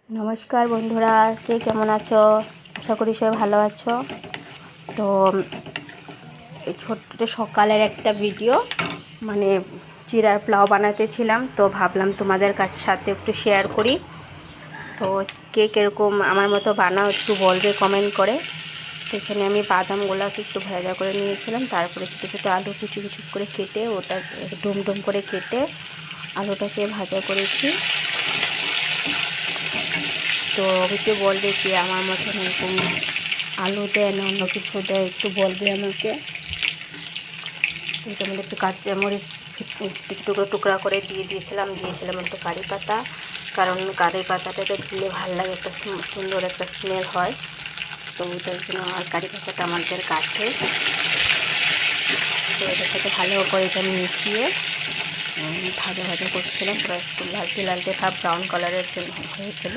নমস্কার বন্ধুরা, কে কেমন আছো? আশা করি সবাই ভালো আছো। তো এই ছোট্ট সকালের একটা ভিডিও, মানে চিড়ার পোলাও বানাতেছিলাম, তো ভাবলাম তোমাদের সাথে একটু শেয়ার করি। তো কে কীরকম আমার মতো বানাও একটু বলবে কমেন্ট করে। তো এখানে আমি বাদামগুলোকে একটু ভাজা করে নিয়েছিলাম, তারপরে ছোটো ছোটো আলু কুচি কুচি করে কেটে ওটা ডুম ডুম করে কেটে আলুটাকে ভাজা করেছি। তো অবশ্যই বলবে কি আমার মতন এরকম আলু দেয় না অন্য কিছু দেয়, একটু বলবে আমাকে। এটার মধ্যে একটু কাঁচামরিচ টুকরো টুকরা করে দিয়েছিলাম একটু কারি পাতা, কারণ কারি পাতাটাতে দিলে ভালো লাগে, একটা সুন্দর একটা স্মেল হয়। তো ওটার জন্য আর কারি পাতাটা আমাদের কাছে। তো এটার সাথে ভালো করে এটা মিশিয়ে ভাজা ভাজা করছিলাম, পুরো একটু লালচে লালচে ভাব ব্রাউন কালারের জন্য হয়েছিল।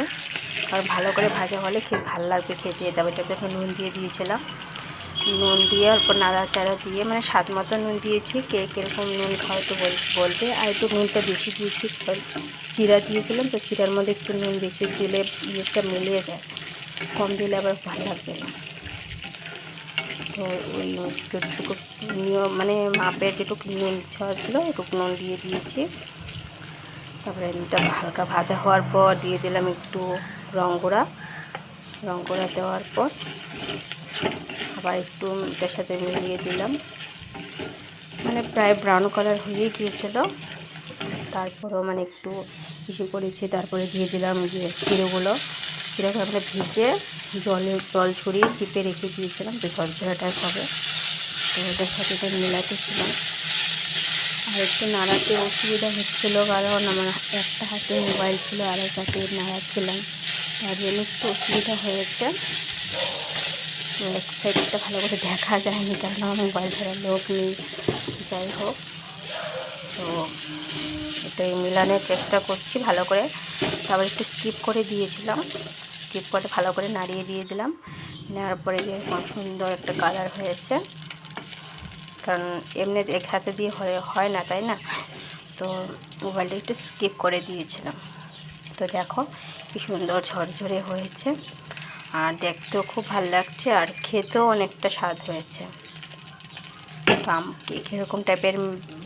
আর ভালো করে ভাজা হলে খেয়ে ভালো লাগবে খেতে। তারপর এটাতে একটু নুন দিয়ে দিয়েছিলাম, নুন দিয়ে অল্প নাড়াচাড়া দিয়ে, মানে স্বাদ মতো নুন দিয়েছি। কে কীরকম নুন খাও তো বলবে। আর একটু নুনটা বেশি দিয়েছি, চিড়া দিয়েছিলাম তো চিড়ার মধ্যে একটু নুন বেশি দিলে ইয়েটা মিলিয়ে যায়, কম দিলে আবার ভালো লাগবে না। তো ওই যেটুকু মানে মাপের যেটুকু নুন ছিল ওটুকু নুন দিয়ে দিয়েছি। তারপরে এটা হালকা ভাজা হওয়ার পর দিয়ে দিলাম একটু রং গুঁড়া দেওয়ার পর আবার একটু এটার সাথে মিলিয়ে দিলাম, মানে প্রায় ব্রাউন কালার হয়ে গিয়েছিল। তারপরেও মানে একটু কিছু করেছি, তারপরে দিয়ে দিলাম যে চিড়েগুলো আমরা ভিজে জল ছড়িয়ে চিপে রেখে দিয়েছিলাম, তো ঝরঝরাটা হবে। তো ওটার সাথে এটা মেলাতেছিলাম। আর একটু নাড়াতে অসুবিধা হচ্ছিলো, কারণ আমার একটা হাতে মোবাইল ছিল আর এক হাতে নাড়াচ্ছিলাম, তার জন্য একটু অসুবিধা হয়েছে। এক সাইডটা ভালো করে দেখা যায়নি, কারণ আমার মোবাইল ধরার লোক নেই। যাই হোক, তো এটাই মেলানোর চেষ্টা করছি ভালো করে। তারপর একটু স্কিপ করে দিয়েছিলাম, স্কিপ করে ভালো করে নাড়িয়ে দিয়ে দিলাম। নেওয়ার পরে যে সুন্দর একটা কালার হয়েছে, কারণ এমনি এক হাতে দিয়ে হয় না, তাই না? তো মোবাইলটা একটু স্কিপ করে দিয়েছিলাম। তো দেখো কি সুন্দর ঝরঝরে হয়েছে, আর দেখতেও খুব ভালো লাগছে, আর খেতেও অনেকটা স্বাদ হয়েছে। তো কীরকম টাইপের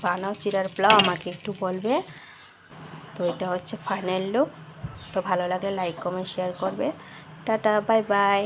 বানাও চিড়ার পোলাও আমাকে একটু বলবে। তো এটা হচ্ছে ফাইনাল লুক। তো ভালো লাগলে লাইক কমেন্ট শেয়ার করবে। Tata, bye bye.